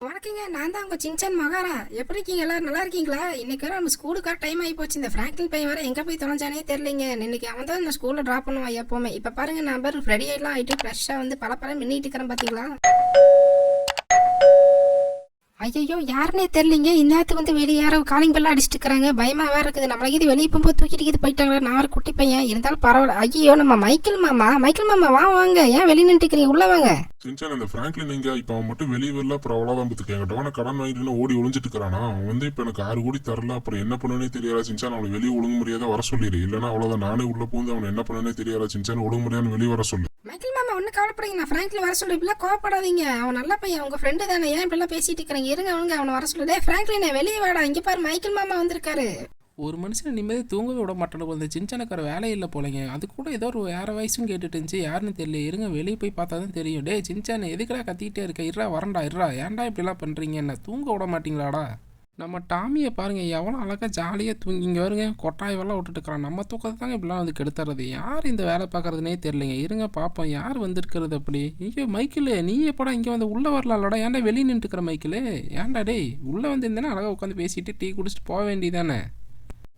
வணக்கங்க. நான் தான் உங்க சின்சான் மகாரா. எப்படி இருக்கீங்க? எல்லாரும் நல்லா இருக்கீங்களா? இன்னைக்கு வேற நம்ம ஸ்கூலுக்காக டைம் ஆகி போச்சு. இந்த ஃப்ராங்க்லின் பையன் வேற எங்க போய் தொலைஞ்சானே தெரியலைங்க. இன்னைக்கு அவன் தான் இந்த ஸ்கூல்ல டிராப் பண்ணுவான் எப்பவுமே. இப்ப பாருங்க, நான் பேர் ரெடி ஆயிடலாம் ஆயிட்டு ஃப்ரெஷ்ஷா வந்து பல மின்னிட்டு இருக்கிறேன் பாத்தீங்களா? ஐயோ, யாருன்னே தெரியலீங்க. இந்நேரத்துக்கு வந்து வெளியே யாரோ காலிங் பெல்லாம் அடிச்சுட்டு இருக்கிறாங்க. பயமா வேற இருக்குது. நம்மளுக்கு இது வெளியே போகும்போது தூக்கிட்டு போயிட்டாங்களா? நான் ஒரு குட்டி பையன் இருந்தாலும் பரவாயில்ல. ஐயோ, நம்ம மைக்கேல் மாமா வாங்க. ஏன் வெளியே நின்றுக்கிறீங்க? உள்ள வாங்க. சின்சான், இந்த ஃப்ராங்க்லின் எங்க? இப்ப அவன் மட்டும் வெளியே வரல, அப்புறம் அவ்வளவுதான் பத்துக்கு என்கிட்ட கடன் வாங்கிட்டு ஓடி ஒளிஞ்சிட்டு இருக்கிறானா? அவன் வந்து இப்ப எனக்கு 6 கோடி தரல, அப்புறம் என்ன பண்ணுனே தெரியாதா சின்சான்? அவனை வெளியே ஒழுங்கு முடியாத வர சொல்லிடு, இல்லன்னா அவ்வளவுதான். நானே உள்ள போந்து அவன் என்ன பண்ணுனே தெரியாதா சின்சான்? ஒழுங்கு முடியாது வெளியே வர சொல்லு. மைக்கேல் மாமா ஒன்னும் கவலைப்படுங்க, நான் ஃப்ராங்க்லின் வர சொல்லு. இப்பெல்லாம் கோவப்படாதீங்க. அவன் நல்ல பையன், உங்க ஃப்ரெண்டு தானே. ஏன் இப்பெல்லாம் பேசிட்டு இருக்கிறாங்க? இருங்க அவனை வர சொல்லு. ஃப்ராங்க்லின் வெளியே வாடா. இங்க பாரு, மைக்கேல் மாமா வந்திருக்காரு. ஒரு மனுஷன் நிம்மதி தூங்கவே விட மாட்டேன். இந்த சின்சானுக்கார வேலை இல்லை போலங்க. அது கூட ஏதோ ஒரு வேற வயசும் கேட்டுட்டு இருந்துச்சு. யாருன்னு தெரியல. இருங்க வெளியே போய் பார்த்தா தான் தெரியும். டே சின்சான், எதுக்கடா கத்திக்கிட்டே இருக்க? இருறா வரண்டா. ஏன்டா இப்படிலாம் பண்ணுறீங்க? என்ன தூங்க விட மாட்டீங்களாடா? நம்ம டாமியை பாருங்கள், எவ்வளோ அழகாக ஜாலியாக தூங்கிங்க வருங்க. கொட்டாயெல்லாம் விட்டுட்டுக்கிறான். நம்ம தூக்கத்தை தாங்க இப்படிலாம் வந்து கெடுத்துறது. யார் இந்த வேலை பார்க்குறதுனே தெரியலைங்க. இருங்க பார்ப்போம் யார் வந்திருக்கிறது. அப்படி ஐயோ மைக்கிள், நீ எப்படா இங்கே வந்து உள்ளே வரலாம்லடா? ஏன்டா வெளியே நின்றுக்கிற மைக்கிள்? ஏன்டா டேய் உள்ளே வந்திருந்தேன்னா அழகாக உட்காந்து பேசிட்டு டீ குடிச்சிட்டு போக வேண்டியதானே.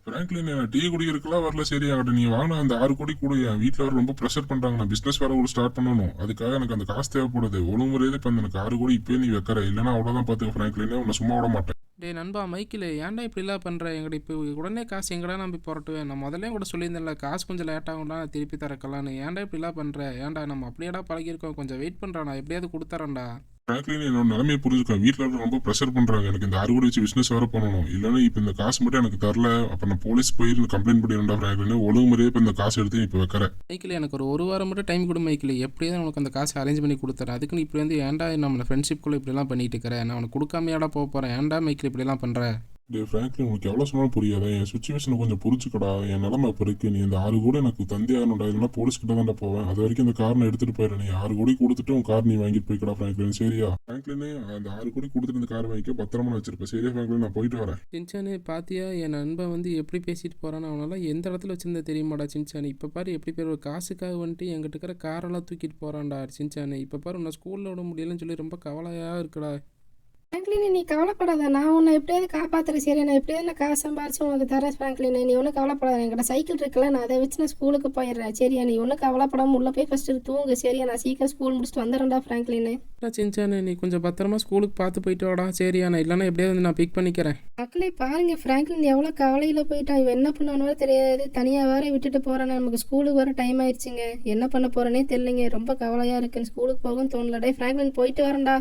ஃப்ராங்க்லின், டீ குடிக்கிறதுக்குலாம் வரல. சரி ஆகட்டும், நீ வாங்கின அந்த 6 கோடி கூட என் வீட்டில் வர ரொம்ப ப்ரெஷர் பண்ணுறாங்க. நான் பிஸ்னஸ் வேற ஒரு ஸ்டார்ட் பண்ணணும். அதுக்காக எனக்கு அந்த காசு தேவைப்படுது. ஒழுங்கு முறையே இப்போ எனக்கு 6 கோடி இப்போயே நீ வைக்கிற, இல்லைன்னா அவ்வளோதான் பார்த்துக்க ஃப்ராங்க்லின், உன்னை சும்மா விட மாட்டேன். டே நண்பா மைக்கில், ஏன்டா இப்படிலாம் பண்ணுற? எங்கள்கிட்ட இப்போ உடனே காசு எங்கடா நம்பி புரட்டுவேன்? நான் முதல்ல கூட சொல்லியிருந்தேன்ல, காசு கொஞ்சம் லேட்டாகும்டா, நான் திருப்பி தரக்கலான்னு. ஏன்டா இப்படிலாம் பண்ணுற? ஏன்டா நம்ம அப்படியேடா பழகிருக்கோம். கொஞ்சம் வெயிட் பண்ணுறான், எப்படியாவது கொடுத்துறேன்டா. ஃப்ராங்க்லின், என்னோட நிலைமையை புரிஞ்சுக்க. வீட்டில் ரொம்ப ப்ரெஷர் பண்ணுறாங்க. எனக்கு இந்த 6 கோடி வச்சு பிஸ்னஸ் வேற பண்ணணும். இல்லைன்னா இப்போ இந்த காசு மட்டும் எனக்கு தரல, அப்போ நான் போலீஸ் போய் கம்ப்ளைண்ட் பண்ணிடுறேன் ஃப்ராங்க்லின். ஒழுங்கு முறையே இப்போ இந்த காசு எடுத்து இப்போ வைக்கிறேன். மைக்கில், எனக்கு ஒரு வாரம் மட்டும் டைம் கொடு மைக்கில். எப்படியாவது உனக்கு அந்த காசு அரேஞ்ச் பண்ணி கொடுத்துறேன். அதுக்கு நீ இப்படி வந்து ஏன்டா நம்ம ஃப்ரெண்ட்ஷிப்குள்ளே இப்படிலாம் பண்ணிட்டு இருக்கிறேன்? நான் உனக்கு கொடுக்காமையாடா போக போகிறேன். ஏன்டா மைக்கில் இப்படிலாம் பண்ணுறேன்? டே ஃப்ராங்க்லின், உனக்கு எவ்வளோ சொன்னாலும் புரியாதா? என் சுச்சுவேஷனை கொஞ்சம் புரிஞ்சுக்கடா. என் நிலமை இப்போ இருக்கு. நீ இந்த 6 கோடி எனக்கு தந்தியாகணும்டா, இல்லைன்னா போலீஸ் கிட்ட தான்டா போவேன். அது வரைக்கும் இந்த காரை எடுத்துட்டு போயிடுறேன். நீ 6 கோடி கொடுத்துட்டு உன் கார் நீ வாங்கிட்டு போய்க்கடா ஃப்ராங்க்லின். சரியா ஃப்ராங்க்லின்? அந்த 6 கோடி கொடுத்துட்டு இந்த காரை வாங்கிக்க, பத்திரமா வச்சிருப்பேன். சரியா ஃப்ராங்க்லின்? நான் போயிட்டு வரேன். சின்சானு பாத்தியா, என் நண்பன் வந்து எப்படி பேசிட்டு போறான்னு. அவனால எந்த இடத்துல வச்சிருந்தா தெரியுமாடா சின்சானு? இப்போ பாரு எப்படி பேர் ஒரு காசுக்காக வந்துட்டு எங்கிட்ட இருக்கிற காரெல்லாம் தூக்கிட்டு போறான்டா சின்சானு. இப்போ பாரு உன்னை ஸ்கூல்ல விட முடியலன்னு சொல்லி ரொம்ப கவலையாக இருக்குடா. ஃப்ராங்க்லின், நீ கவலைப்படாத. நான் உன்னை எப்படியாவது காப்பாத்துறேன். சரி, நான் எப்படியாவது நான் காசு சம்பாரிச்சு உனக்கு தரேன் ஃப்ராங்க்லின். நீ ஒன்றும் கவலைப்படாத. என்கிட்ட சைக்கிள் இருக்குல்ல, நான் அதை வச்சு நான் ஸ்கூலுக்கு போயிடுறேன். சரியா? நீ ஒன்றும் கவலைப்படாமல் உள்ள போய் ஃபர்ஸ்ட் தூங்கு. சரியா? நான் சீக்கிரம் ஸ்கூல் முடிச்சுட்டு வந்துடுறேன்டா ஃப்ராங்க்லின். சின்சானு, நீ கொஞ்சம் பத்திரமா ஸ்கூலுக்கு பார்த்து போயிட்டு வாடா. சரியா? நான் இல்லைன்னா எப்படியாவது வந்து நான் பிக் பண்ணிக்கிறேன். மக்களே பாருங்க, ஃப்ராங்க்லின் எவ்வளோ கவலையில் போயிட்டான். இவன் என்ன பண்ணானோ தெரியாது. தனியாக வேற விட்டுட்டு போறேன். நமக்கு ஸ்கூலுக்கு வர டைம் ஆயிடுச்சுங்க. என்ன பண்ண போறேனே தெரியலைங்க. ரொம்ப கவலையாக இருக்குன்னு ஸ்கூலுக்கு போகும் தோணலடே. ஃப்ராங்க்லின் போயிட்டு வரேன்டா.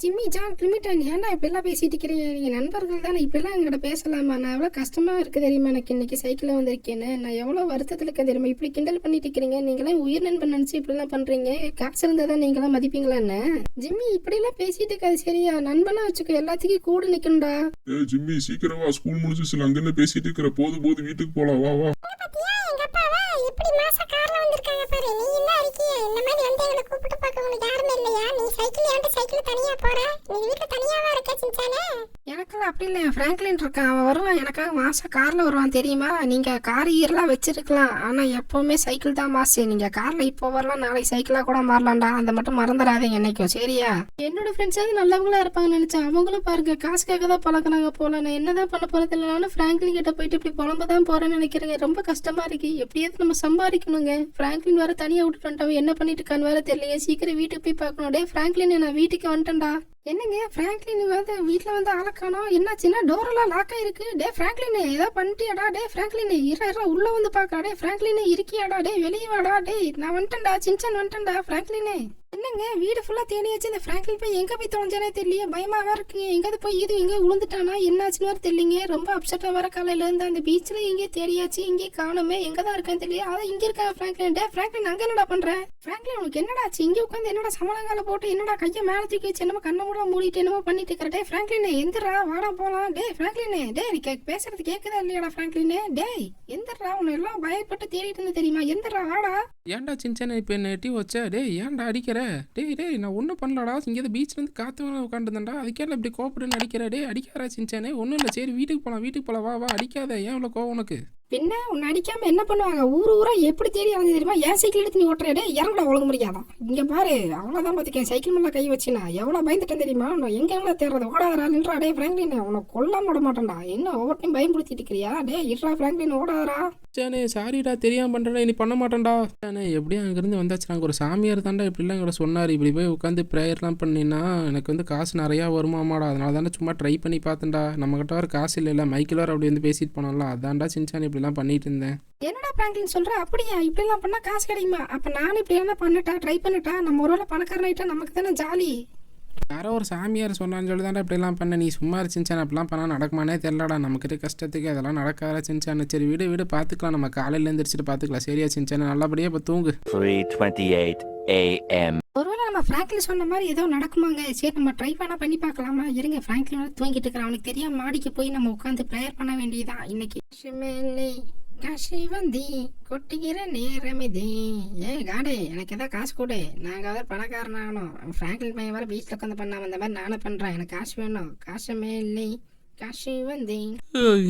ஜிம்மி ஜான் கிளிமிட்டன், ஏன்டா இப்படிலாம் பேசிட்டு இருக்கிறீங்க? நீங்கள் நண்பர்கள் தானே, இப்படிலாம் எங்கிட்ட பேசலாமா? நான் எவ்வளோ கஷ்டமாக இருக்குது தெரியுமா எனக்கு இன்னைக்கு சைக்கிளில் வந்திருக்கேன்னு. நான் எவ்வளோ வருத்தத்தில் இருக்கேன் தெரியுமா? இப்படி கிண்டல் பண்ணிட்டு இருக்கிறீங்க. நீங்களாம் உயிர் நண்பன் நினச்சி இப்படிலாம் பண்ணுறீங்க. காசு இருந்தால் தான் நீங்களாம் மதிப்பீங்களா என்ன? ஜிம்மி இப்படிலாம் பேசிட்டு இருக்காது. சரியா? நண்பனா வச்சுக்கோ, எல்லாத்துக்கும் கூட நிற்கணும்டா. ஜிம்மி சீக்கிரமா, ஸ்கூல் முடிச்சு அங்கன்னு பேசிட்டு இருக்கிற. போது வீட்டுக்கு போலாம். வா வா. எப்படி மாசா கார்ல வந்திருக்காங்க பாரு. நீ என்ன இருக்கியா? இந்த மாதிரி வந்து எங்களை கூப்பிட்டு பார்க்க உங்களுக்கு யாருமே இல்லையா? நீ சைக்கிள் தனியா போற? நீ வீட்டுல தனியாவா இருக்க சின்சானே? எனக்கெல்லாம் அப்படி இல்லை. ஃப்ராங்க்லின் இருக்கான், அவன் வருவான். எனக்காக மாசம் காரில் வருவான் தெரியுமா? நீங்கள் கார் ஈரெலாம் வச்சிருக்கலாம், ஆனால் எப்போவுமே சைக்கிள் தான் மாசு. நீங்கள் காரில் இப்போ வரலாம், நாளைக்கு சைக்கிளாக கூட மாறலாம்டா. அந்த மட்டும் மறந்துடாதீங்க என்னைக்கும். சரியா? என்னோட ஃப்ரெண்ட்ஸாவது நல்லவங்களா இருப்பாங்கன்னு நினச்சேன். அவங்களும் பாருங்க காசுக்காக தான் பழக்கினாங்க போல. நான் என்னதான் பண்ண போறது இல்லை. நானும் ஃப்ராங்க்லின் கிட்ட போயிட்டு இப்படி புலம்ப தான் போறேன்னு நினைக்கிறேங்க. ரொம்ப கஷ்டமா இருக்கு. எப்படியாவது நம்ம சம்பாதிக்கணுங்க. ஃப்ராங்க்லின் வேற தனியாக விட்டுட்டு வந்துட்டான். என்ன பண்ணிட்டு இருக்கான்னு வேற தெரியலையே. சீக்கிரம் வீட்டுக்கு போய் பார்க்கணும். டே ஃப்ராங்க்லின், நான் வீட்டுக்கு வந்துட்டேன்டா. என்னங்க ஃப்ராங்க்லின் வந்து வீட்டில் வந்து ஆளக்கானோ? என்னாச்சுன்னா டோரெல்லாம் லாக் ஆயிருக்கு. டே ஃப்ராங்க்லின், ஏதாவது பண்ணிட்டியாடா? டே ஃப்ராங்க்லின், இரா உள்ள வந்து பார்க்கடா. டே ஃப்ராங்க்லின் இருக்கியாடா? டே வெளியே வாடா. டே நான் வந்துட்டேன்டா. சின்சான் வந்துட்டேன்டா ஃப்ராங்க்லின். என்னங்க வீடு ஃபுல்லாக தேடியாச்சு, இந்த ஃப்ராங்க்லின் போய் எங்கே போய் தொலைஞ்சானே தெரியல, பயமாக இருக்குங்க. எங்கேயாவது போய் இது எங்கே விழுந்துட்டானா என்னாச்சுன்னு வேறு தெரியலிங்க. ரொம்ப அப்செட்டாக வர காலையிலேருந்து அந்த பீச்சில் எங்கேயே தேடியாச்சு, இங்கேயே காணுமே, எங்கே தான் இருக்கான்னு தெரியல. அதான் இங்கே இருக்காங்க ஃப்ராங்க்லின். ஃப்ராங்க்லின் அங்கே என்னடா பண்ணுறேன்? ஃப்ராங்க்லின் உனக்கு என்னடா ஆச்சு? இங்கே உட்காந்து என்னடா சமணங்கால போட்டு என்னடா கையை மேலே தூக்கி வச்சு என்னமோ கண்ணை மூட மூடிட்டு என்னமோ பண்ணிட்டு இருக்கிற. டே ஃப்ராங்க்லின் எந்திரா, வாடா போகலாம். டே ஃப்ராங்க்லின், டே நீ பேசுறது கேட்குதா இல்லையாடா ஃப்ராங்க்லின்? டேய் எந்திரா, உன்னை எல்லாம் பயப்பட்டு தேடிட்டு இருந்து தெரியுமா? எந்திரா வாடா. ஏன்டா சின்ன இப்போ என்ன எட்டி வச்ச? டேய் ஏன்டா அடிக்கிற? டேய் நான் ஒன்றும் பண்ணலடா, இங்கே பீச்லேருந்து காற்று வேலை உட்காந்துதான்டா, அதுக்கேல இப்படி கோபப்படுன்னு அடிக்கிற. டே அடிக்காரா சின்ன? ஒன்றும் இல்லை, சரி வீட்டுக்கு போகலாம் வா அடிக்காத. ஏன் இவ்வளோ கோவம் உனக்கு? பின்ன உன்னை அடிக்காம என்ன பண்ணுவாங்க? ஊரா எப்படி தேடி அலைஞ்சு தெரியுமா? என் சைக்கிள் எடுத்து நீ ஓட்டுறே, இறங்கட ஒழுங்க முடியாதான். இங்க பாரு, அவ்வளவுதான் பாத்துக்கேன். சைக்கிள் மேல கை வச்சுனா எவ்வளவு பயந்துட்டேன் தெரியுமா? நான் எங்க தேடுறது? ஓடாதரா நின்றா. டே ஃப்ராங்க்லின், உன்னை கொல்லாம விட மாட்டேன்டா. என்ன ஒவ்வொருத்தையும் பயன்படுத்திட்டு இருக்கிறியா? டே இட்ரா ஃப்ராங்க்லின், ஓடாதரா. சானே சாரிடா, தெரியாம பண்ணுறேன், இனி பண்ண மாட்டேன்டா. சானே எப்படியும் அங்கேருந்து வந்தாச்சு. நாங்கள் ஒரு சாமியார் தாண்டா இப்படிலாம் எங்களை சொன்னார். இப்படி போய் உட்காந்து ப்ரேயர்லாம் பண்ணினா எனக்கு காசு நிறையா வருமாமாடா, அதனால தானே சும்மா ட்ரை பண்ணி பார்த்தேன்டா. நம்மகிட்ட வேறு காசு இல்லைல்ல, மைக்கில் வேறு அப்படி பேசிட்டு போனோம்ல, அதான்டா சின்சான் இப்படிலாம் பண்ணிட்டு இருந்தேன். என்னடா ஃப்ராங்க்லின் சொல்ற? அப்படியா? இப்படிலாம் பண்ணா காசு கிடைக்குமா? அப்ப நானும் இப்படி என்ன பண்ணட்டா, ட்ரை பண்ணட்டா? நம்ம ஒருவேளை பணக்காரன் ஆயிட்டா நமக்கு தானே ஜாலி. யாரோ ஒரு சாமியார் சொன்னான்னு சொல்லி தாண்டா இப்படிலாம் பண்ண. நீ சும்மா சின்சான், அப்படிலாம் பண்ணால் நடக்குமானே தெரியலடா. நம்மக்கிட்ட கஷ்டத்துக்கு அதெல்லாம் நடக்காத சின்சான். சரி வீடு பார்த்துக்கலாம், நம்ம காலையில் எழுந்திரிச்சிட்டு பார்த்துக்கலாம். சரியா சின்சான்? நல்லபடியாக இப்போ தூங்கு. 3:28 a.m. ஒருவேளை நம்ம ஃப்ராங்க்லின் சொன்ன மாதிரி ஏதோ நடக்குமாங்க. சரி நம்ம ட்ரை பண்ணி பார்க்கலாமா? இருங்க, ஃப்ராங்க்லின் தூங்கிட்டு இருக்கிறான். அவனுக்கு தெரியாம மாடிக்கு போய் நம்ம உட்காந்து ப்ரேயர் பண்ண வேண்டியதான் இன்னைக்கு. காசு வந்தி கொட்டிக்கிற நேரம் இது. காடே எனக்கு எதாவது காசு கொடு, நாங்கள் பணக்காரனாகணும். ஃப்ராங்க்லின் பையன் வேறு பீச்சில் உட்காந்து பண்ணாமல் இந்த மாதிரி நானும் பண்ணுறேன். எனக்கு காசு வேணும். காசு மேலே காசு வந்தி.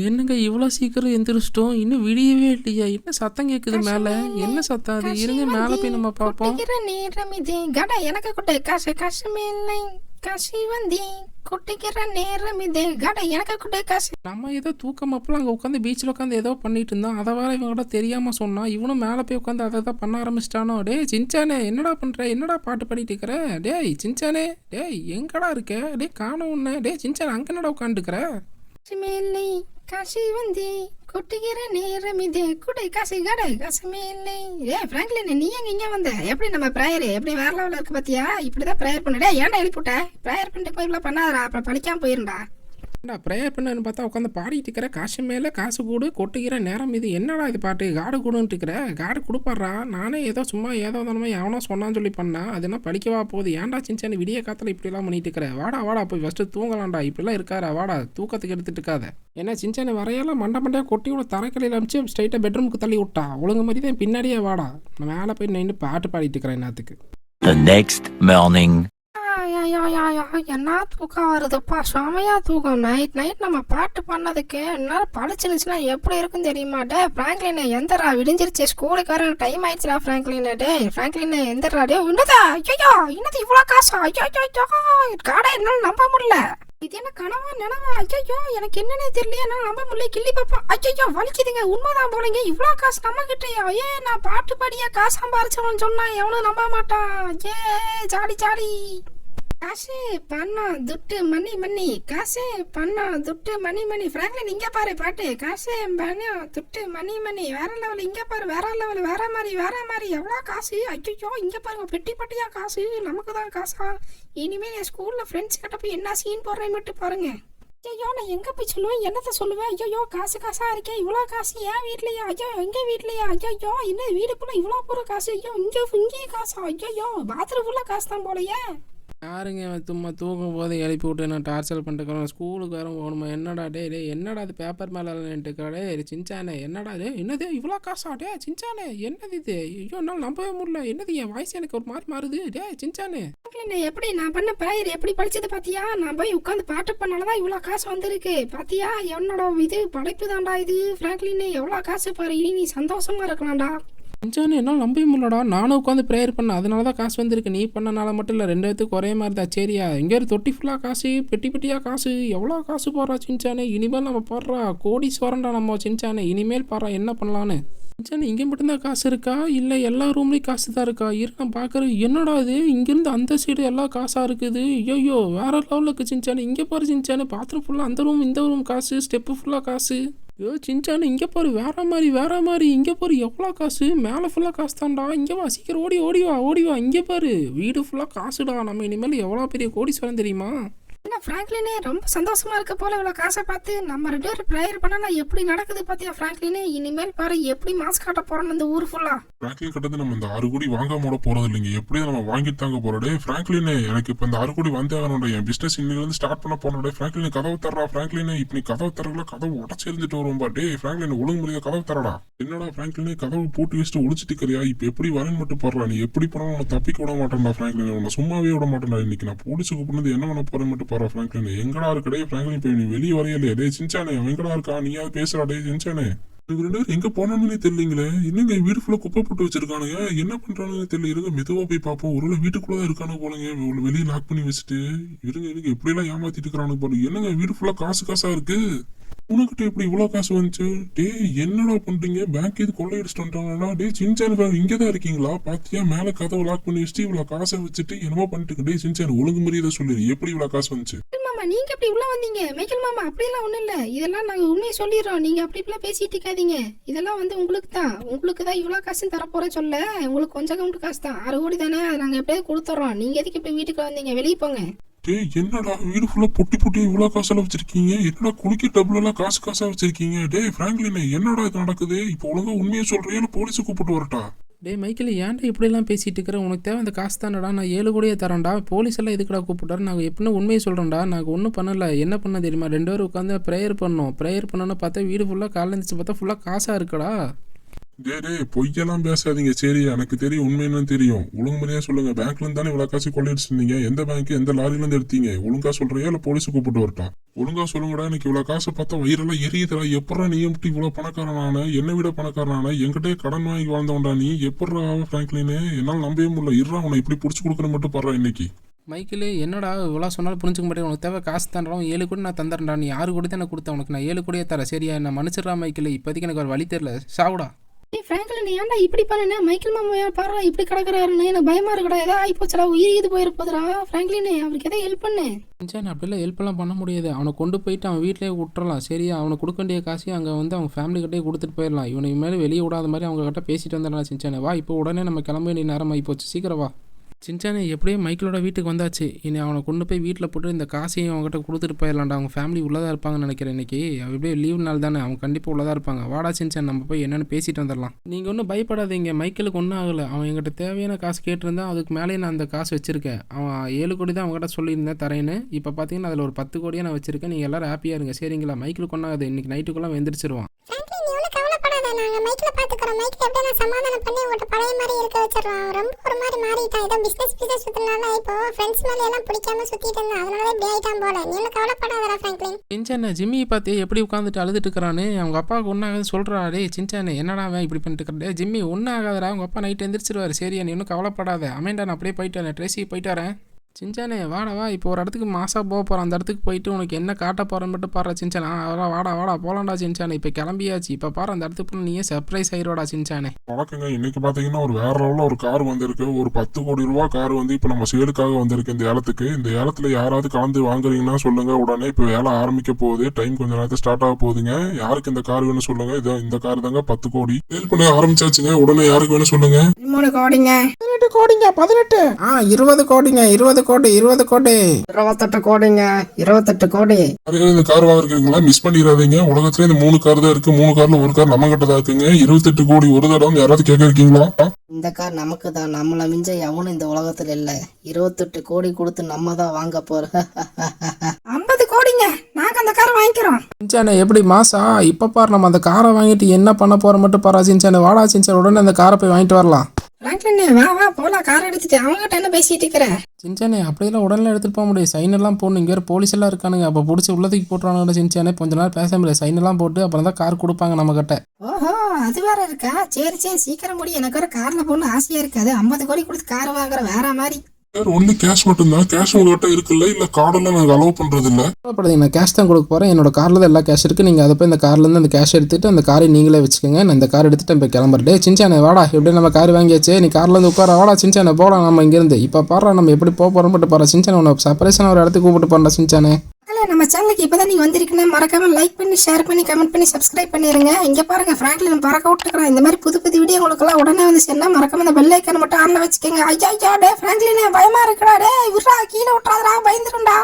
என்னங்க இவ்வளோ சீக்கிரம் எந்திரிச்சிட்டோம், இன்னும் விடியவே இல்லையா? என்ன சத்தம் கேட்குது மேலே? என்ன சத்தம் அது? இருங்க மேலே போய் நம்ம பார்ப்போம். கொட்டிக்கிற நேரம் இது. காடா எனக்கு கொடு காசு. காசு மேலே காசு வந்தி கொட்டிக்கிற நேரம் இது. காடா எனக்கு கொடு காசு. நம்ம ஏதோ தூக்கம் அப்பெல்லாம் அங்கே உட்காந்து பீச்சில் உட்காந்து ஏதோ பண்ணிட்டு இருந்தோம். அதை வேற இவங்க கூட தெரியாமல் சொன்னா, இவனும் மேலே போய் உட்காந்து அதை தான் பண்ண ஆரம்பிச்சிட்டானோ. டேய் சின்சானே என்னடா பண்ணுற? என்னடா பாட்டு பாடிட்டு இருக்கிற? டேய் சின்சானே, டேய் எங்கடா இருக்க? டேய் காணோம் உன்ன. டேய் சின்சானே அங்கே என்னடா உட்காந்துருக்கிற? மேலே காசு வந்து கொட்டுகிற நேரம் இது. குடை காசு கடை காசு மேலே. ஃப்ராங்க்லின் நீ எங்க இங்கே வந்த? எப்படி நம்ம ப்ரேயர் எப்படி வேற லெவலில் இருக்கு பார்த்தியா? இப்படிதான் ப்ரேயர் பண்ணடா. ஏன்டா எழுப்பிவிட்ட? ப்ரேயர் பண்ணிட்டு போய் இவ்வளோ பண்ணாதரா, அப்புறம் படிக்காமல் போயிருந்தா. ப்ரேயர் பண்ணு பார்த்தா உட்காந்து பாடிட்டு இருக்கிற. காசு மேலே காசு கூடு கொட்டுகிற நேரம் இது. என்னடா இது பாட்டு? காடு கூடுன்ட்டு இருக்கிற. காடு கொடுப்பாட்றா. நானே ஏதோ சும்மா ஏதோ தானே எவனோ சொன்னான்னு சொல்லி பண்ணா, அது என்ன படிக்கவா போகுது? ஏன்டா சின்ன விடிய காத்துல இப்படிலாம் பண்ணிட்டு இருக்கிற? வாடா போய் ஃபஸ்ட்டு தூங்கலாம்டா. இப்படிலாம் இருக்காரா? வாடா தூக்கத்துக்கு எடுத்துட்டு இருக்காத. ஏன்னா சின்ன வரையெல்லாம் மண்டையாக கொட்டி விட தரைக்கலையில் அமிச்சு ஸ்ட்ரைட்டாக பெட்ரூமுக்கு தள்ளி விட்டா. ஒழுங்கு மாதிரி தான் பின்னாடியே வாடா. நான் மேலே போய் நின்று பாட்டு பாடிட்டு இருக்கிறேன் என்னத்துக்கு. The next morning. என்ன தூக்கம் வருதுப்பா, செமையா தூக்கம். நைட் நம்ம பாட்டு பண்ணதுக்கு என்னால பழிச்சுனுச்சுன்னா எப்படி இருக்கும் தெரியுமா? டே ஃப்ராங்க்லின் எந்தரா, விடிஞ்சிருச்சு, ஸ்கூலுக்கு வர டைம் ஆயிடுச்சுடா. ஃப்ராங்க்லின் டே ஃப்ராங்க்லின் எந்தரா? டே என்னதா? ஐயோ என்னது இவ்வளோ காசா? ஐயோ காடை என்னால நம்ப முடியல. இது என்ன கனவா நினவா? ஐயோ எனக்கு என்னன்னே தெரியல, என்னால நம்ப முடியல. கிள்ளி பாப்பா. ஐயோ வலிக்குதுங்க. உண்மைதான் போலங்க, இவ்வளோ காசு நம்ம கிட்டயா? நான் பாட்டு பாடியா காசு சம்பாரிச்சவன் சொன்னா எவனும் நம்ப மாட்டான். ஜாலி. காசு பணம் துட்டு மணி. காசு பணம் துட்டு மணி. ஃப்ராங்க்லின் இங்க பாரு பாட்டு. காசு பணம் துட்டு மணி. வேற லெவல். இங்க பாரு வேற லெவல். வேற மாதிரி எவ்வளோ காசு? ஐயோ இங்க பாருங்க, பெட்டி பட்டியா காசு. நமக்கு தான் காசா? இனிமேல் என் ஸ்கூல்ல ஃப்ரெண்ட்ஸ் கிட்ட போய் என்ன சீன் போடுறேன்னு மட்டும் பாருங்க. ஐயோ நான் எங்க போய் சொல்லுவேன்? என்னத்த சொல்லுவேன்? ஐயோ காசா இருக்கே, இவ்வளோ காசு ஏன் வீட்லையா? ஐயோ எங்க வீட்லையா? ஐயோ என்ன வீடுக்குள்ள இவ்வளோ பூரா காசு? ஐயோ இங்கே காசா? ஐயோ பாத்ரூம் ஃபுல்லா காசு தான் போலையே. யாருங்க சும்மா தூங்கும் போது எழுப்பி விட்டு நான் டார்ச்சர் பண்ணிட்டுக்கிறேன். ஸ்கூலுக்கு வர போகணுமா? என்னடா டே என்னடா அது பேப்பர் மேலே நின்றுக்கிறே? சின்சானே என்னடா டே? என்னது இவ்வளோ காசா? டே சின்சானே என்னது இது? ஐயோ என்னால் நம்பவே முடியல. என்னது என் வாய்ஸ் எனக்கு ஒரு மாதிரி மாறுது. டே சின்சானே எப்படி நான் பண்ண ப்ரேயர் எப்படி படிச்சது பாத்தியா? நான் போய் உட்காந்து பாட்டு பண்ணாலதான் இவ்வளோ காசு வந்திருக்கு பாத்தியா? என்னோட இது படைப்பு தான்டா இது. ஃப்ராங்க்லின் எவ்வளோ காசு பாரு. இனி நீ சந்தோஷமா இருக்கலாம்டா. சின்சானே என்னால் நம்பவே முடியலடா. நானும் உட்காந்து ப்ரேயர் பண்ண, அதனால தான் காசு வந்திருக்கு. நீ பண்ணனால மட்டும் இல்லை, ரெண்டு பேத்துக்கு ஒரே மாதிரி தான். சரியா? எங்கே ஒரு தொட்டி ஃபுல்லாக காசு, பெட்டியாக காசு, எவ்வளோ காசு போடுறா சின்சானே. இனிமேல் நம்ம போடுறா கோடீஸ்வரன்டா நம்ம சின்சானே. இனிமேல் பாடுறா என்ன பண்ணலான்னு. சின்சானே இங்கே மட்டும்தான் காசு இருக்கா இல்லை எல்லா ரூம்லேயும் காசு தான் இருக்கா? இரு நான் பார்க்குறேன். என்னடா இது இங்கேருந்து அந்த சைடு எல்லாம் காசாக இருக்குது. ஐயோ வேற லெவலில் இருக்குது சின்சானே. இங்கே பாரு சின்சானே, பாத்ரூம் ஃபுல்லாக அந்த ரூம் இந்த ரூம் காசு, ஸ்டெப்பு ஃபுல்லாக காசு. ஐயோ சின்சானே இங்கே பாரு வேற மாதிரி இங்கே பாரு எவ்வளோ காசு, மேலே ஃபுல்லாக காசு தான்டா. இங்கே வா சீக்கிரம் ஓடி வா இங்கே பாரு வீடு ஃபுல்லாக காசுடா. நம்ம இனிமேல் எவ்வளோ பெரிய கோடீஸ்வரன் தெரியுமா? என்ன ஃப்ராங்க்லினே ரொம்ப சந்தோஷமா இருக்க போல இவ்வளோ காசை பார்த்து. நம்ம 2 பேரும் ப்ரேயர் பண்ணனா எப்படி நடக்குது பார்த்தியா ஃப்ராங்க்லினே? இனிமேல் பாரு எப்படி மாஸ்க் காட்ட போறோம் இந்த ஊர் ஃபுல்லா. பிராங்க்லின் கிட்ட நம்ம இந்த 6 கோடி வாங்காம போறது இல்லைங்க, எப்படியும் நம்ம வாங்கிட்டு தாங்க போறோம். டே பிராங்க்லினே, எனக்கு இப்ப இந்த 6 கோடி வந்தே ஆகணும்டா. என் பிசினஸ் இன்னைக்கு இருந்து ஸ்டார்ட் பண்ண போறோம். டே பிராங்க்லின் கதவு தர்றா. பிராங்க்லினே இப்ப நீ கதவு தரல, கதவு உடச்சிருந்துட்டு வரும்பா. டே பிராங்க்லின் ஒழுங்கு முறையா கதவு தரடா. என்னடா பிராங்க்லினே கதவு போட்டு வச்சுட்டு ஒழிச்சிட்டு இருக்கிறியா? இப்ப எப்படி வரேன்னு மட்டும் பாடுறா. நீ எப்படி போனாலும் உன்னை தப்பிக்க விட மாட்டேன்டா பிராங்க்லின். உன்னை சும்மாவே விட மாட்டேன்டா. இன்னைக்கு நான் போலீஸ் கூப்பிடுறது என்ன பண்ண போறேன் மட்டும் பாரு பிராங்க்லின். எங்கடா இருக்கடே பிராங்க்லின்? இப்ப நீ வெளியே வரையலையா? டே சின்சானே அவன் எங்கடா இருக்கா? நீயாவது பேசுறா. டே சின்சானே இவங்க 2 பேரும் எங்க போனானே தெரியலீங்களே. என்னங்க வீடு ஃபுல்லா குப்பை போட்டு வச்சிருக்கானுங்க, என்ன பண்றானுன்னு தெரியல. இருங்க மெதுவா போய் பார்ப்போம். ஒருவேளை வீட்டுக்குள்ளதான் இருக்கானு போலங்க, வெளியே லாக் பண்ணி வச்சுட்டு. இருங்க எப்படி எல்லாம் ஏமாத்திட்டு இருக்கிறானு பாரு. என்னங்க வீடு ஃபுல்லா காசா இருக்கு. உனக்கிட்ட எப்படி இவ்வளவு காசு வந்துச்சு? டே என்னடா பண்றீங்க? பேங்க் இது கொள்ளையடிச்சிட்டு வந்துட்டாங்களா? டே சின்சான் இங்கதான் இருக்கீங்களா? பாத்தியா மேல கதவை லாக் பண்ணி வச்சுட்டு இவ்வளவு காசை வச்சுட்டு என்னமோ பண்ணிட்டு. டே சின்சான் ஒழுங்கு மரியாதை சொல்லு, எப்படி இவ்வளவு காசு வந்துச்சு? மாமா நீங்க எப்படி உள்ள வந்தீங்க? மைக்கேல் மாமா அப்படியெல்லாம் ஒண்ணும் இல்ல, இதெல்லாம் நாங்க உண்மையை சொல்லிடுறோம். நீங்க அப்படி இப்படிலாம் பேசிட்டு இருக்காதீங்க. இதெல்லாம் வந்து உங்களுக்கு தான் இவ்வளவு காசு தரப்போறேன் சொல்ல. உங்களுக்கு கொஞ்சம் கவுண்ட் காசு தான், 6 கோடி தானே, அதை நாங்க எப்படியாவது கொடுத்துறோம். நீங்க எதுக்கு இப்படி வீட்டுக்கு வந்தீங்க? வெளியே போங்க. டே என்னடா வீடு ஃபுல்லா பொட்டி இவ்வளவு காசெல்லாம் வச்சிருக்கீங்க? என்னடா குளிக்க டபுள் எல்லாம் காசா வச்சிருக்கீங்க? டே பிராங்க்லின் என்னடா இது நடக்குது? இப்போ ஒழுங்கா உண்மையை சொல்றியா இல்ல போலீஸை கூப்பிட்டு வரட்டா? டே மைக்கேல் ஏன்டா இப்படிலாம் பேசிட்டு இருக்கிற? உனக்கு தேவை அந்த காசு தானடா. நான் 7 கோடியே தரேன்டா. போலீஸ் எல்லாம் எதுக்குடா கூப்பிட்டாரு? நாங்கள் எப்படின்னு உண்மையை சொல்கிறோம்டா. நாங்கள் ஒன்றும் பண்ணலை. என்ன பண்ண தெரியுமா? 2 பேரும் உட்காந்து ப்ரேயர் பண்ணோன்னு பார்த்தா வீடு ஃபுல்லாக காலைல இருந்துச்சு பார்த்தா ஃபுல்லாக காசாக இருக்குடா. டே பொய்யெல்லாம் பேசாதீங்க சரியா? எனக்கு தெரியும் உண்மை என்னன்னு தெரியும். ஒழுங்கு முறையா சொல்லுங்க. பேங்க்ல இருந்து தானே இவ்வளவு காசு கொள்ளையடிச்சிருந்தீங்க? எந்த பேங்க் எந்த லாரில இருந்து எடுத்தீங்க? ஒழுங்கா சொல்றியா இல்ல போலீஸ் கூப்பிட்டு வரட்டா? ஒழுங்கா சொல்லுங்கடா. எனக்கு இவ்வளவு காசை பார்த்தா வயிறெல்லாம் எரியுதுடா. எப்படா நீ எப்படி இவ்வளவு பணக்காரனான? என்னை விட பணக்காரனான? என்கிட்டயே கடன் வாங்கி வாழ்ந்தவன்டா நீ. எப்படா பிராங்க்லின்? என்னால் நம்பவே முடியல. இருறா உன்னை இப்படி புடிச்சு கொடுக்கணும் மட்டும் பாடுறா இன்னைக்கு. மைக்கில் என்னடா இவ்வளோ சொன்னாலும் புரிஞ்சுக்க மாட்டேன். உனக்கு தேவை காசு தான்டா. 7 கோடி நான் தந்துடுறேன்டா. நீ 6 கோடி தான் கொடுத்தேன். உனக்கு நான் 7 கோடியே தரேன் சரியா? நான் மன்னிச்சிடுறா மைக்கில். இப்போதைக்கு எனக்கு ஒரு வழி தெரியல. சாவுடா. ஏய் ஃப்ராங்க்லின் ஏன்டா இப்படி பண்ணனே? மைக்கேல் மாமா பாரு இப்படி கிடக்குறாருன்னு எனக்கு பயமா இருக்குடா. ஏதாவது ஆயிப்போச்சடா, உயிர் இது போயிருப்போதுடா. ஃப்ராங்க்லின் அவருக்கு எதாவது ஹெல்ப் பண்ணு. சின்சான் அப்படிலாம் ஹெல்ப்லாம் பண்ண முடியாது. அவனை கொண்டு போயிட்டு அவன் வீட்டிலேயே விட்டுறலாம் சரியா? அவனுக்கு கொடுக்க வேண்டிய காசையும் அங்கே வந்து அவங்க ஃபேமிலிக்கிட்டே கொடுத்துட்டு போயிடலாம். இவனுக்கு மேலே வெளியே விடாத மாதிரி அவங்க கிட்ட பேசிட்டு வந்தானா சின்சானே? வா இப்போ உடனே நம்ம கிளம்ப வேண்டிய நேரம் ஆகி போச்சு, சீக்கிரம் வா. சின்சானே எப்படியே மைக்கிளோட வீட்டுக்கு வந்தாச்சு. இனி அவனை கொண்டு போய் வீட்டில் போட்டு இந்த காசையும் அவங்ககிட்ட கொடுத்துட்டு போயிடலாம்டா. அவங்க ஃபேமிலி உள்ளதாக இருப்பாங்கன்னு நினைக்கிறேன். இன்றைக்கி அப்படியே லீவ் நாள் தானே, அவங்க கண்டிப்பாக உள்ளதாக இருப்பாங்க. வாடா சின்சான் நம்ம போய் என்னென்னு பேசிட்டு வந்துடலாம். நீங்கள் ஒன்றும் பயப்படாதீங்க, மைக்கிளுக்கு ஒன்றும் ஆகலை. அவன் என்கிட்ட தேவையான காசு கேட்டிருந்தா அதுக்கு மேலே நான் அந்த காசு வச்சுருக்கேன். அவன் 7 கோடி தான் அவங்ககிட்ட சொல்லியிருந்தேன் தரேன்னு. இப்போ பார்த்தீங்கன்னா அதில் ஒரு 10 கோடியாக நான் வச்சுருக்கேன். நீங்கள் எல்லோரும் ஹாப்பியாக இருங்க சரிங்களா? மைக்கிளுக்கு ஒன்றாகுது, இன்றைக்கி நைட்டுக்குள்ளே வெந்திரிச்சிருவான். நாங்க மைக்ல பாத்துக்கிறோம். மைக்ல எப்படியா நான் சமாதானம் பண்ணி உங்கள்கிட்ட பழைய மாதிரி இருக்க வச்சிடறோம். ரொம்ப ஒரு மாதிரி மாறிட்டான். ஏதோ பிசினஸ் சுத்தினால இப்போ ஃப்ரெண்ட்ஸ் மேல எல்லாம் பிடிக்காம சுத்திட்டு இருந்தான். அதனால இப்படி ஆயிட்டான் போல. நீ ஒன்றும் கவலைப்படாதடா ஃப்ராங்க்லின். சின்சானே ஜிம்மியை பார்த்து எப்படி உட்காந்துட்டு அழுதுட்டு இருக்கிறான்னு அவங்க அப்பாவுக்கு ஒன்றாகாது சொல்கிறா. டே சின்சானே என்னடா அவன் இப்படி பண்ணிட்டு இருக்கிற? ஜிம்மி ஒன்றும் ஆகாதடா, அவங்க அப்பா நைட்டு எந்திரிச்சிருவாரு சரியா? நீ ஒன்றும் கவலைப்படாத. அமேண்டா நான் அப்படியே போயிட்டு வரேன், ட்ரேசிக்கு போயிட்டு வரேன். சின்சானே வாடா வா. இப்போ ஒரு இடத்துக்கு மாசாக போக போகிறேன். அந்த இடத்துக்கு போயிட்டு உனக்கு என்ன காட்ட போகிறேன்னு மட்டும் பாரு சின்சானே. வாடா போகலாம்டா சின்சானே. இப்போ கிளம்பியாச்சு. இப்போ பாரு அந்த இடத்துக்கு போய் நீயே சர்ப்ரைஸ் ஆயிரோடா சின்சானே. வணக்கங்க. இன்னைக்கு பாத்தீங்கன்னா ஒரு வேற லெவலில் ஒரு கார் வந்திருக்கு. ஒரு 10 கோடி ரூபா கார் வந்து இப்போ நம்ம சேலுக்காக வந்திருக்கு இந்த ஏலத்துக்கு. இந்த ஏலத்துல யாராவது கலந்து வாங்குறீங்கன்னா சொல்லுங்க. உடனே இப்போ வேலை ஆரம்பிக்க போகுது. டைம் கொஞ்சம் நேரத்தில் ஸ்டார்ட் ஆக போகுதுங்க. யாருக்கு இந்த கார் வேணும் சொல்லுங்க. இந்த கார் தாங்க 10 கோடி சேல் பண்ண ஆரம்பிச்சாச்சுங்க. உடனே யாருக்கு வேணும் சொல்லுங்க. 3 கோடிங்க. 18 கோடிங்க. 18 20 கோடிங்க. 20 கோடி 20 கோடி 28 கோடிங்க. 28 கோடி. இந்த கார் வாங்கிருக்கீங்களா? மிஸ் பண்ணிடாதீங்க. உலகத்துல இந்த 3 கார் தான் இருக்கு. 3 கார்ல ஒரு கார் நம்ம கிட்ட தான் இருக்குங்க. 28 கோடி ஒரு தடவை யாராவது கேட்க இருக்கீங்களா? இந்த கார் நமக்கு தான். நம்மள மிஞ்ச எவனும் இந்த உலகத்துல இல்ல. 28 கோடி கொடுத்து நம்ம தான் வாங்க போறோம். 50 கோடிங்க. நாங்க அந்த காரை வாங்கிக்கிறோம். சின்சானே எப்படி மாசா? இப்போ பாரு நம்ம அந்த காரை வாங்கிட்டு என்ன பண்ண போகிறோம் மட்டும் பாரா சின்சானே. வாடா சின்சான் உடனே அந்த காரை போய் வாங்கிட்டு வரலாம். ஃப்ராங்க்லின் வா போலாம். கார் எடுத்துட்டு அவங்ககிட்ட என்ன பேசிட்டு இருக்கிற? சின்சானே அப்படியெல்லாம் உடனே எடுத்துகிட்டு போக முடியும். சைன் எல்லாம் போடணும். இங்கே வேறு போலீஸ் எல்லாம் இருக்கானுங்க. அப்போ பிடிச்சி உள்ளதுக்கு போட்டுருவானுங்க சின்சானே. கொஞ்ச நேரம் பேச முடியாது. சைன் எல்லாம் போட்டு அப்புறம் தான் கார் கொடுப்பாங்க நம்ம கிட்ட. ஓஹோ அது வேற இருக்கா? சரி சீக்கிரம் முடியும். எனக்கு ஒரு கார்ல போகணும் ஆசையா இருக்காது. 50 கோடி கொடுத்து கார் வாங்குற வேற மாதிரி. சார் ஒன்லி கேஷ் மட்டும்தான். கேஷ் உங்ககிட்ட இருக்குல்ல, இல்ல கார்டெல்லாம் நாங்கள் அலோவ் பண்றது இல்ல. கவலைப்படாதீங்க, நான் கேஷ் தான் கொடுக்க போகிறேன். என்னோட காரில் தான் எல்லா கேஷ் இருக்குது. நீங்கள் அதை போய் இந்த கார்லேருந்து அந்த கேஷ் எடுத்துகிட்டு அந்த காரை நீங்களே வச்சுக்கோங்க. நான் இந்த கார் எடுத்துகிட்டு இப்போ கிளம்புறேன். சின்சானே வாடா, எப்படி நம்ம கார் வாங்கியாச்சு, நீ காரில் வந்து உட்கார. வாடா சின்சானே போகலாம் நம்ம இங்கேருந்து. இப்போ பாடுறா நம்ம எப்படி போகிறோம் மட்டும் பாரு. சின்சானே உன்னை சர்ப்ரைஸான ஒரு இடத்துக்கு கூப்பிட்டு போகிறேன் சின்சானே. நம்ம சேனலுக்கு இப்பதான் நீங்க வந்திருக்கீங்க, மறக்காம லைக் பண்ணி ஷேர் பண்ணி கமெண்ட் பண்ணி சப்ஸ்கிரைப் பண்ணிருங்க. இங்க பாருங்க பிராங்க்லின் பறக்க விட்டுக்கிறேன். இந்த மாதிரி புது புது வீடியோ உங்களுக்குலாம் உடனே வந்து சேர்ந்தா மறக்காம இந்த பெல் ஐக்கான மட்டும் ஆன்ல வச்சுக்கோங்க. ஐயா டே பிராங்க்லினே பயமா இருக்குடா, டே விட்றா கீழே விட்றாதடா, பயந்துருண்டா.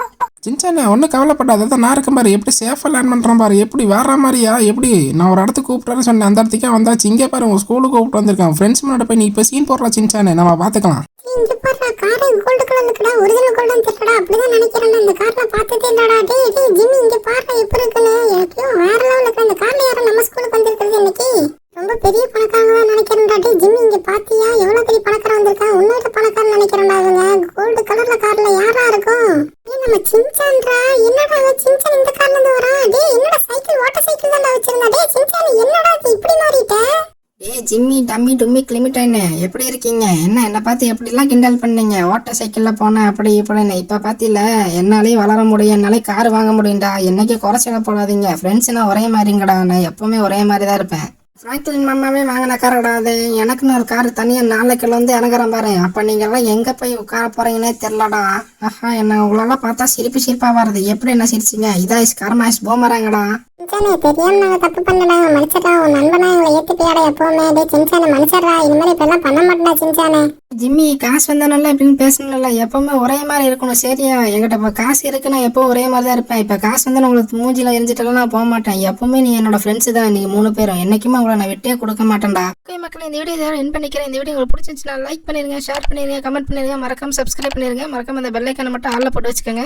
சின்சானே ஒன்றும் கவலைப்படாத, அதான் நான் இருக்கேன் பாரு. எப்படி சேஃபாக லேண்ட் பண்ணுறேன் பாரு. எப்படி வேற மாதிரியா, எப்படி நான் ஒரு இடத்துக்கு கூப்பிட்றேன்னு சொன்னேன், அந்த இடத்துக்கே வந்தாச்சு. இங்கே பாரு உங்கள் ஸ்கூலுக்கு கூப்பிட்டு வந்திருக்கேன். ஃப்ரெண்ட்ஸ் முன்னாடி போய் நீ இப்போ சீன் போடுறா சின்சானே, நம்ம பார்த்துக்கலாம். இங்க பாரு காரை கோல்டு கலர்ல இருக்கடா, ஒரிஜினல் கோல்டன் தெரியடா, அப்படிதான் நினைக்கிறேன். இந்த கார்ல பார்த்ததே இல்லடா. டேய் ஜிம்மி இங்க பாரு எப்படி இருக்குன்னு. எனக்கு வேற லெவல்ல இருக்கு. இந்த கார்ல யாரும் நம்ம ஸ்கூலுக்கு வந்திருக்கிறது இன்னைக்கு ரொம்ப பெரிய பணக்காரங்க தான் நினைக்கிறேன்டா. டேய் ஜிம்மி இங்க பாத்தியா எவ்வளவு பெரிய பணக்காரன் வந்திருக்கான். உன்னோட பணக்காரன் நினைக்கிறேன்டா. அவங்க கோல்டு கலர்ல கார்ல யாரா இருக்கும்? ஏய் நம்ம சின்சான்டா. என்னடா சின்சான் இந்த கார்ல இருந்து வரா? டேய் என்னடா சைக்கிள் வாட்டர் சைக்கிள் தான்டா வச்சிருந்தா. டேய் சின்சான் என்னடா இப்படி மாறிட்ட? ஜிம்மி டம்மி டும்மி கிளிமிட்டாயின்னு எப்படி இருக்கீங்க? என்னை பார்த்து எப்படிலாம் கிண்டல் பண்ணீங்க, ஓட்டர் சைக்கிளில் போனேன் அப்படி இப்படின்னு. இப்போ பார்த்தில என்னாலேயும் வளர முடியும், என்னாலே கார் வாங்க முடியும்டா. என்னைக்கு குறைச்சிட போடாதீங்க. ஃப்ரெண்ட்ஸ்னா ஒரே மாதிரிங்கடா, நான் எப்போவுமே ஒரே மாதிரி தான் இருப்பேன். ஃப்ராங்க்லின் மாமாவே வாங்கின கார் கிடையாது, எனக்குன்னு ஒரு கார் தனியாக 4 கிலோ வந்து இறங்குறேன் பாரு. அப்போ நீங்கள்லாம் எங்கே போய் உட்கார போகிறீங்கன்னே தெரிலடா. ஆஹா என்ன உங்களெல்லாம் பார்த்தா சிரிப்பாக வருது. எப்படி என்ன சிரிச்சிங்க? இதாயிஸ் கர்மாயிஸ் போமராங்கடா. சின்சானே தெரியாம நாங்க தப்பு பண்ணடா, மனுஷடா. உன் நண்பனா எங்களை ஏத்துப்பியாடா எப்பவுமே. டேய் சின்சானே மனுஷடா, இனிமேல் இப்பெல்லாம் பண்ண மாட்டேடா சின்சானே. ஜிம்மி காசு வந்தானல்ல இப்படின்னு பேசணும்ல, எப்பவுமே ஒரே மாதிரி இருக்கணும் சரியா? என்கிட்ட இப்போ காசு இருக்கு, நான் எப்பவும் ஒரே மாதிரி தான் இருப்பேன். இப்போ காசு வந்து உங்களுக்கு மூஞ்சில எரிஞ்சிட்டாலும் நான் போக மாட்டேன். எப்பவுமே நீ என்னோட ஃப்ரெண்ட்ஸ் தான், நீங்க 3 பேரும். என்னைக்குமே உங்களை நான் விட்டே கொடுக்க மாட்டேன்டா. ஓகே மக்களே, இந்த வீடியோ என் பண்ணிக்கிறேன். இந்த வீடியோ உங்களுக்கு பிடிச்சிருந்துச்சுன்னா லைக் பண்ணிருங்க, ஷேர் பண்ணிருங்க, கமெண்ட் பண்ணிருங்க, மறக்காம சப்ஸ்கிரைப் பண்ணிருங்க, மறக்காம அந்த பெல் ஐக்கானை மட்டும் ஆல்ல போட்டு வச்சுக்கோங்க.